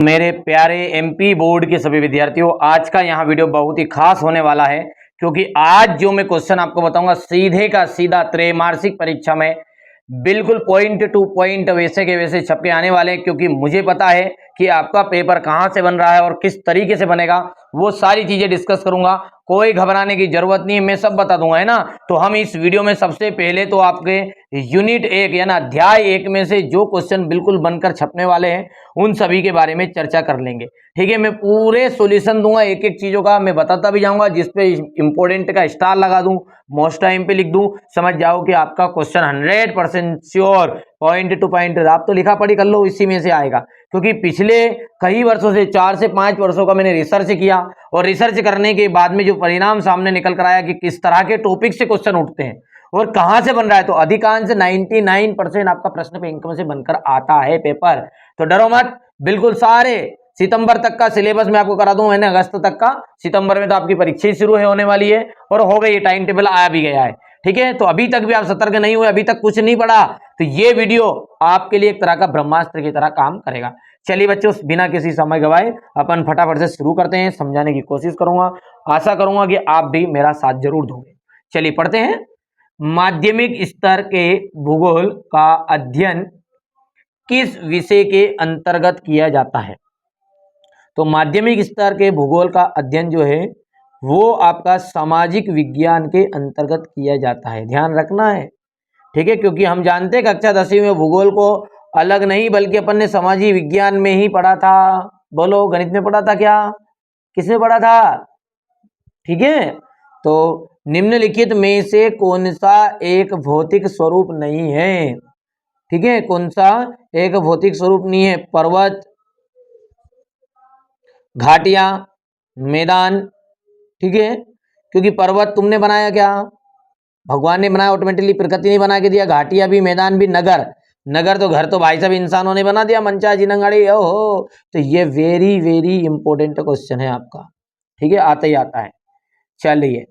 मेरे प्यारे MP board के सभी विद्यार्थियों, आज का यहाँ वीडियो बहुत ही खास होने वाला है क्योंकि आज जो मैं क्वेश्चन आपको बताऊंगा सीधे का सीधा त्रैमासिक परीक्षा में बिल्कुल पॉइंट टू पॉइंट वैसे के वैसे छपके आने वाले हैं। क्योंकि मुझे पता है कि आपका पेपर कहाँ से बन रहा है और किस तरीके से बनेगा, वो सारी चीजें डिस्कस करूंगा। कोई घबराने की जरूरत नहीं है, मैं सब बता दूंगा, है ना। तो हम इस वीडियो में सबसे पहले तो आपके यूनिट 1 यानी अध्याय 1 में से जो क्वेश्चन बिल्कुल बनकर छपने वाले हैं उन सभी के बारे में चर्चा कर लेंगे। ठीक है, मैं पूरे सॉल्यूशन दूंगा, एक एक चीजों का मैं बताता भी जाऊंगा, जिसपे इंपोर्टेंट का स्टार लगा दूं, मोस्ट टाइम पे लिख दूं, समझ जाओ कि आपका question 100% sure point two point. आप तो लिखा पढ़ी कर लो, इसी में से आएगा। क्योंकि पिछले कई वर्षों से 4 से 5 वर्षों का मैंने रिसर्च किया और रिसर्च करने के बाद में जो परिणाम सामने निकल कर आया कि किस तरह के टॉपिक से क्वेश्चन उठते हैं और कहां से बन रहा है, तो अधिकांश 99% आपका प्रश्न बैंक से बनकर आता है पेपर। तो डरो मत, बिल्कुल सारे सितंबर तक का सिलेबस मैं आपको करा दूं, मैंने अगस्त तक का। सितंबर में तो आपकी परीक्षा ही शुरू होने वाली है और हो गई, टाइम टेबल आया भी गया है। ठीक है, तो अभी तक भी आप सतर्क नहीं हुए, अभी तक कुछ नहीं पढ़ा, तो ये वीडियो आपके लिए एक तरह का ब्रह्मास्त्र की तरह काम करेगा। चलिए बच्चों, बिना किसी समय गवाए अपन फटाफट से शुरू करते हैं। समझाने की कोशिश करूंगा, आशा करूंगा कि आप भी मेरा साथ जरूर दोगे। चलिए पढ़ते हैं। माध्यमिक स्तर के भूगोल का अध्ययन किस विषय के अंतर्गत किया जाता है? तो माध्यमिक स्तर के भूगोल का अध्ययन जो है वो आपका सामाजिक विज्ञान के अंतर्गत किया जाता है, ध्यान रखना है। ठीक है, क्योंकि हम जानते हैं कक्षा 10वीं में भूगोल को अलग नहीं बल्कि अपन ने सामाजिक विज्ञान में ही पढ़ा था। बोलो, गणित में पढ़ा था क्या, किसमें पढ़ा था? ठीक है, तो निम्नलिखित में से कौन सा एक भौतिक स्वरूप नहीं है? ठीक है, कौन सा एक भौतिक स्वरूप नहीं है? पर्वत, घाटियां, मैदान। ठीक है, क्योंकि पर्वत तुमने बनाया क्या? भगवान ने बनाया, ऑटोमेटिकली प्रकृति ने बना के दिया। घाटियां भी, मैदान भी, नगर, नगर तो घर तो भाई साहब इंसानों ने बना दिया, मंचा जिनंगाड़ी ओहो। तो ये वेरी वेरी इंपॉर्टेंट क्वेश्चन है आपका। ठीक है, आता ही आता है। चलिए,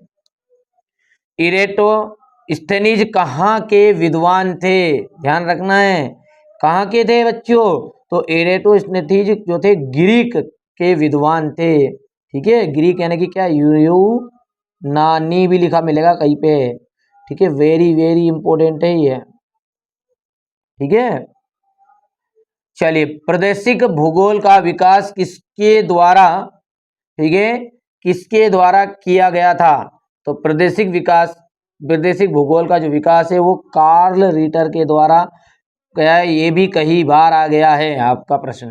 इरेटोस्थेनीज कहाँ के विद्वान थे? ध्यान रखना है, कहाँ के थे बच्चों? तो इरेटोस्थेनीज जो थे ग्रीक के विद्वान थे। ठीक है, ग्रीक यानी कि क्या, यूनानी भी लिखा मिलेगा कहीं पे। ठीक है, वेरी वेरी इंपॉर्टेंट है ये। ठीक है, चलिए, प्रादेशिक भूगोल का विकास किसके द्वारा, ठीक है, किसके द्वारा किया गया था? तो प्रादेशिक भूगोल का जो विकास है वो कार्ल रिटर के द्वारा गया है। ये भी कई बार आ गया है आपका प्रश्न।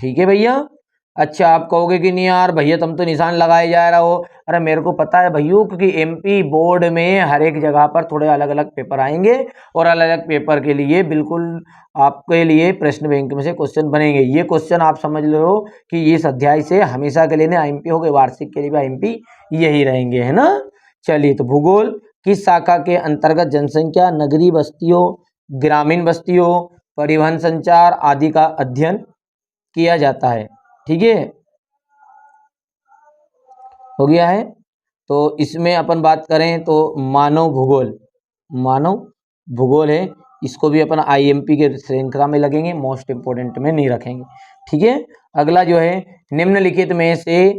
ठीक है भैया। अच्छा, आप कहोगे कि नहीं यार भैया तुम तो निशान लगाए जा रहे हो। अरे मेरे को पता है भैया, क्योंकि एमपी बोर्ड में हर एक जगह पर थोड़े अलग अलग पेपर आएंगे और अलग अलग पेपर के लिए बिल्कुल आपके लिए प्रश्न बैंक में से क्वेश्चन बनेंगे। ये क्वेश्चन आप समझ लो कि इस अध्याय से हमेशा के लिए आईएमपी हो गए, वार्षिक के लिए भी आईएमपी यही रहेंगे, है ना। चलिए, तो भूगोल किस शाखा के अंतर्गत जनसंख्या, नगरीय बस्तियों, ग्रामीण बस्तियों, परिवहन, संचार आदि का अध्ययन किया जाता है? ठीक है, हो गया है। तो इसमें अपन बात करें तो मानव भूगोल है, इसको भी अपन आईएमपी के श्रृंखला में लगेंगे, मोस्ट इंपोर्टेंट में नहीं रखेंगे। ठीक है, अगला जो है, निम्नलिखित में से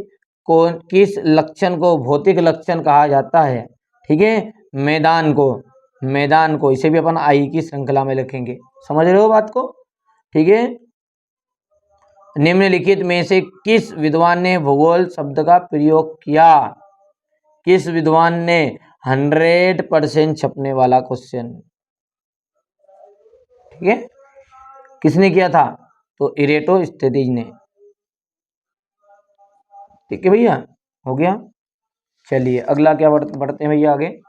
कौन किस लक्षण को भौतिक लक्षण कहा जाता है? ठीक है, मैदान को इसे भी अपन आई की श्रृंखला में लिखेंगे, समझ रहे हो बात को। ठीक है, निम्नलिखित में से किस विद्वान ने भूगोल शब्द का प्रयोग किया? किस विद्वान ने? 100% छपने वाला क्वेश्चन। ठीक है, किसने किया था? तो इरेटोस्थेनीज ने। ठीक है भैया, हो गया। चलिए, अगला क्या बढ़ते हैं भैया आगे।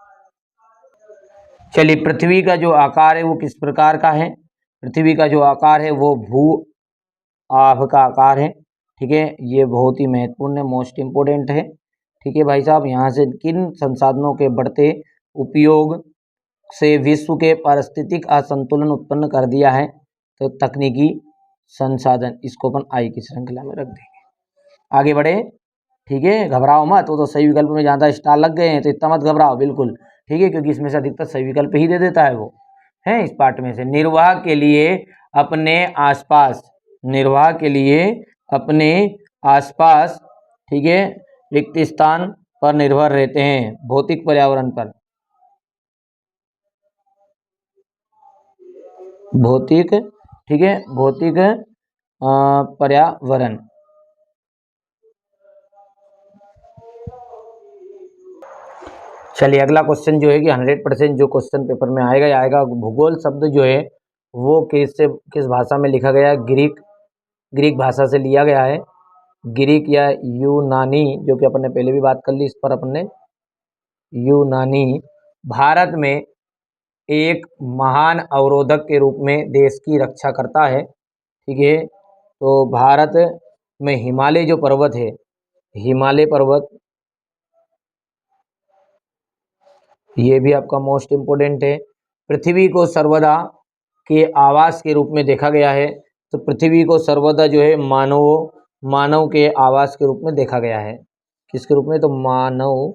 चलिए, पृथ्वी का जो आकार है वो किस प्रकार का है? पृथ्वी का जो आकार है वो भू आभ का आकार है। ठीक है, ये बहुत ही महत्वपूर्ण है, मोस्ट इंपोर्टेंट है। ठीक है भाई साहब, यहाँ से किन संसाधनों के बढ़ते उपयोग से विश्व के पारिस्थितिक असंतुलन उत्पन्न कर दिया है? तो तकनीकी संसाधन, इसको अपन आई की श्रृंखला में रख देंगे। आगे बढ़े। ठीक है, घबराओ मत, वो तो सही विकल्प में ज़्यादा स्टार लग गए हैं तो इतना मत घबराओ बिल्कुल। ठीक है, क्योंकि इसमें से अधिकतर सही विकल्प ही दे देता है वो, है इस पार्ट में से। निर्वाह के लिए अपने आसपास, ठीक है, रिक्त स्थान पर निर्भर रहते हैं, भौतिक पर्यावरण पर, भौतिक, ठीक है, भौतिक पर्यावरण। चलिए अगला क्वेश्चन जो है कि 100% जो क्वेश्चन पेपर में आएगा ही आएगा। भूगोल शब्द जो है वो किस भाषा में लिखा गया है? ग्रीक भाषा से लिया गया है। ग्रीक या यूनानी, जो कि अपन ने पहले भी बात कर ली इस पर अपन ने। यूनानी भारत में एक महान अवरोधक के रूप में देश की रक्षा करता है, ठीक है। तो भारत में हिमालय जो पर्वत है, हिमालय पर्वत, ये भी आपका मोस्ट इम्पोर्टेंट है। पृथ्वी को सर्वदा के आवास के रूप में देखा गया है। तो पृथ्वी को सर्वदा जो है मानव के आवास के रूप में देखा गया है। किसके रूप में? तो मानव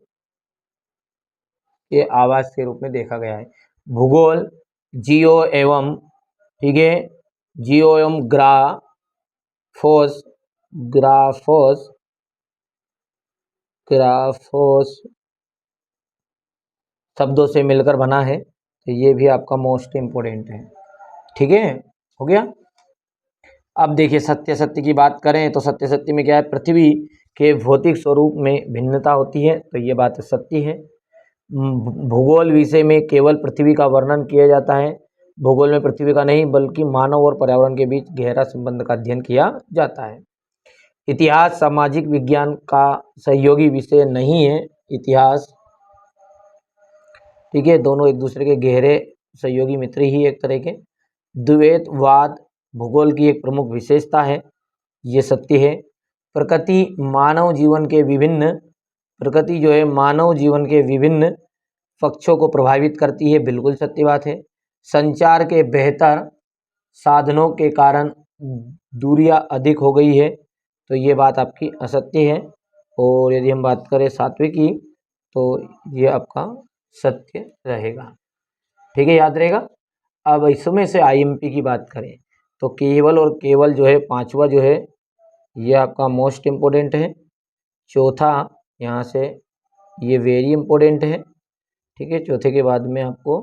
के आवास के रूप में देखा गया है। भूगोल जियो एवं, ठीक है, जियो एवं ग्राफोस शब्दों से मिलकर बना है। तो ये भी आपका मोस्ट इम्पोर्टेंट है, ठीक है, हो गया। अब देखिए सत्य की बात करें तो सत्य में क्या है? पृथ्वी के भौतिक स्वरूप में भिन्नता होती है, तो ये बात सत्य है। भूगोल विषय में केवल पृथ्वी का वर्णन किया जाता है। भूगोल में पृथ्वी का नहीं बल्कि मानव और पर्यावरण के बीच गहरा संबंध का अध्ययन किया जाता है। इतिहास सामाजिक विज्ञान का सहयोगी विषय नहीं है। इतिहास, ठीक है, दोनों एक दूसरे के गहरे सहयोगी मित्र ही एक तरह के। द्वैतवाद भूगोल की एक प्रमुख विशेषता है, ये सत्य है। प्रकृति जो है मानव जीवन के विभिन्न पक्षों को प्रभावित करती है, बिल्कुल सत्य बात है। संचार के बेहतर साधनों के कारण दूरियां अधिक हो गई है, तो ये बात आपकी असत्य है। और यदि हम बात करें सातवें की, तो ये आपका सत्य रहेगा, ठीक है, याद रहेगा। अब इसमें से आईएमपी की बात करें तो केवल और केवल जो है पांचवा जो है ये आपका मोस्ट इम्पोर्टेंट है। चौथा यहाँ से ये वेरी इम्पोर्टेंट है, ठीक है। चौथे के बाद में आपको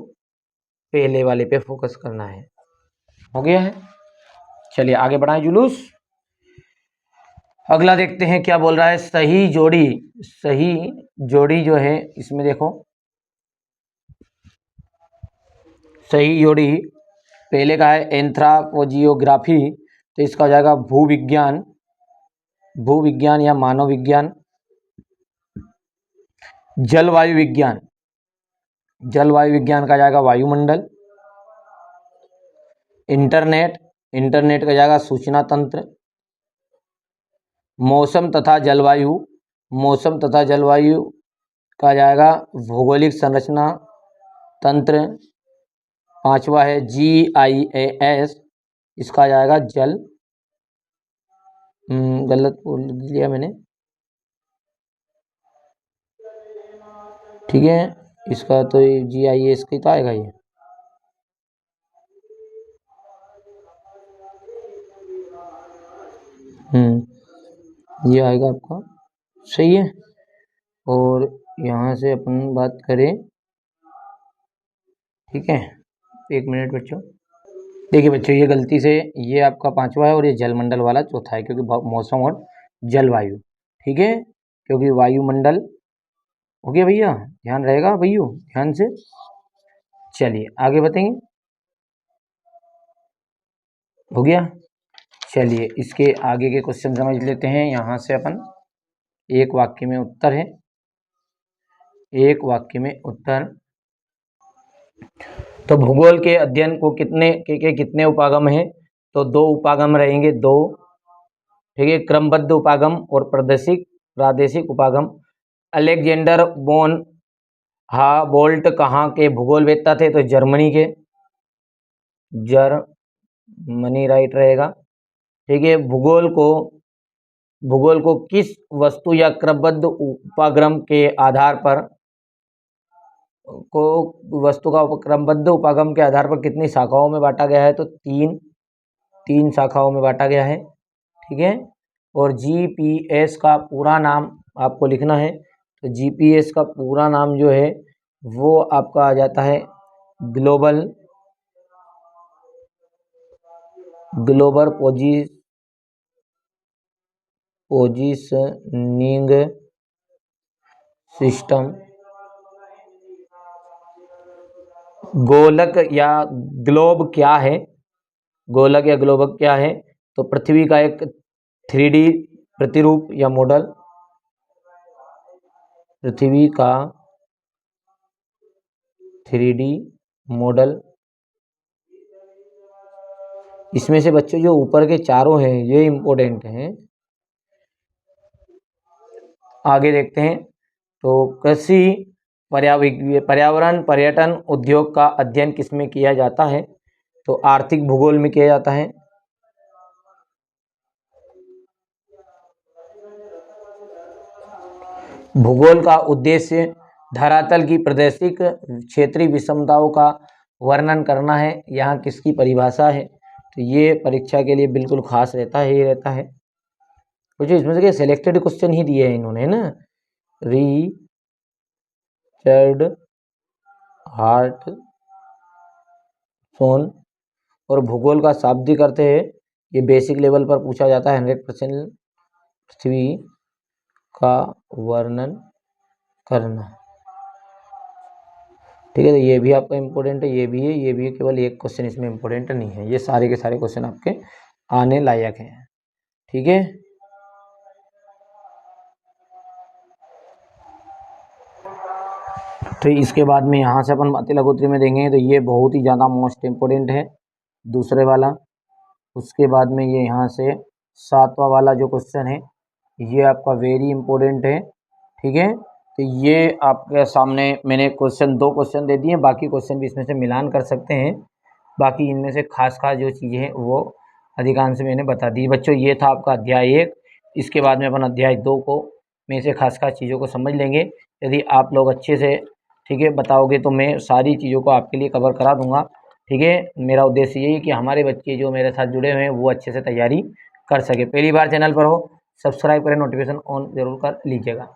पहले वाले पे फोकस करना है, हो गया है। चलिए आगे बढ़ाएं जुलूस। अगला देखते हैं क्या बोल रहा है। सही जोड़ी जो है इसमें देखो, सही जोड़ी पहले का है एंथ्रोपोजियोग्राफी, तो इसका हो जाएगा भूविज्ञान या मानव विज्ञान। जलवायु विज्ञान का जाएगा वायुमंडल। इंटरनेट का जाएगा सूचना तंत्र। मौसम तथा जलवायु का जाएगा भौगोलिक संरचना तंत्र। पांचवा है GIS, इसका जाएगा जल, गलत बोल दिया मैंने, ठीक है, इसका तो GIS का तो आएगा ये। ये आएगा आपका, सही है। और यहाँ से अपन बात करें, ठीक है, एक मिनट बच्चों, देखिए बच्चों ये गलती से ये आपका पांचवा है और ये जलमंडल वाला चौथा है, क्योंकि मौसम और जलवायु, ठीक है, क्योंकि वायुमंडल, हो गया भैया, ध्यान रहेगा भैया, ध्यान से। चलिए आगे बताएंगे, हो गया। चलिए इसके आगे के क्वेश्चन समझ लेते हैं। यहाँ से अपन एक वाक्य में उत्तर है, एक वाक्य में उत्तर। तो भूगोल के अध्ययन को कितने उपागम हैं? तो 2 उपागम रहेंगे, 2, ठीक है, क्रमबद्ध उपागम और प्रादेशिक उपागम। अलेक्जेंडर बोन बोल्ट कहाँ के भूगोलवेत्ता थे? तो जर्मनी के, जर्मनी राइट रहेगा, ठीक है। भूगोल को किस वस्तु या क्रमबद्ध उपागम के आधार पर वस्तु का क्रमबद्ध उपागम के आधार पर कितनी शाखाओं में बांटा गया है? तो तीन शाखाओं में बांटा गया है, ठीक है। और जीपीएस का पूरा नाम आपको लिखना है। तो जीपीएस का पूरा नाम जो है वो आपका आ जाता है ग्लोबल पोजीशनिंग सिस्टम। गोलक या ग्लोब क्या है, गोलक या ग्लोबक क्या है? तो पृथ्वी का एक 3D प्रतिरूप या मॉडल, पृथ्वी का 3D मॉडल। इसमें से बच्चों जो ऊपर के चारों हैं ये इम्पोर्टेंट हैं। आगे देखते हैं। तो कृषि, पर्यावरण, पर्यटन, उद्योग का अध्ययन किसमें किया जाता है? तो आर्थिक भूगोल में किया जाता है। भूगोल का उद्देश्य धरातल की प्रादेशिक क्षेत्रीय विषमताओं का वर्णन करना है। यहाँ किसकी परिभाषा है? तो ये परीक्षा के लिए बिल्कुल खास रहता है, ये रहता है। कुछ इसमें से सिलेक्टेड क्वेश्चन ही दिए हैं इन्होंने ना। रिचर्ड हार्टसॉन। और भूगोल का शाब्दिक अर्थ है, ये बेसिक लेवल पर पूछा जाता है। 100% पृथ्वी का वर्णन करना। ठीक है, तो ये भी आपका इम्पोर्टेंट है, ये भी है, ये भी है। केवल एक क्वेश्चन इसमें इम्पोर्टेंट नहीं है, ये सारे के सारे क्वेश्चन आपके आने लायक हैं। ठीक है, तो इसके बाद में यहाँ से अपन अति लघुत्तरी में देंगे। तो ये बहुत ही ज़्यादा मोस्ट इम्पोर्टेंट है, दूसरे वाला। उसके बाद में ये यहाँ से 7वां वाला जो क्वेश्चन है ये आपका वेरी इंपॉर्टेंट है। ठीक है, तो ये आपके सामने मैंने दो क्वेश्चन दे दिए, बाकी क्वेश्चन भी इसमें से मिलान कर सकते हैं। बाकी इनमें से खास जो चीज़ें हैं वो अधिकांश मैंने बता दी। बच्चों ये था आपका अध्याय 1। इसके बाद में अपन अध्याय 2 को में से खास चीज़ों को समझ लेंगे। यदि आप लोग अच्छे से ठीक है बताओगे तो मैं सारी चीज़ों को आपके लिए कवर करा दूंगा। ठीक है, मेरा उद्देश्य यही है कि हमारे बच्चे जो मेरे साथ जुड़े हुए हैं वो अच्छे से तैयारी कर सके। पहली बार चैनल पर हो, सब्सक्राइब करें, नोटिफिकेशन ऑन जरूर कर लीजिएगा।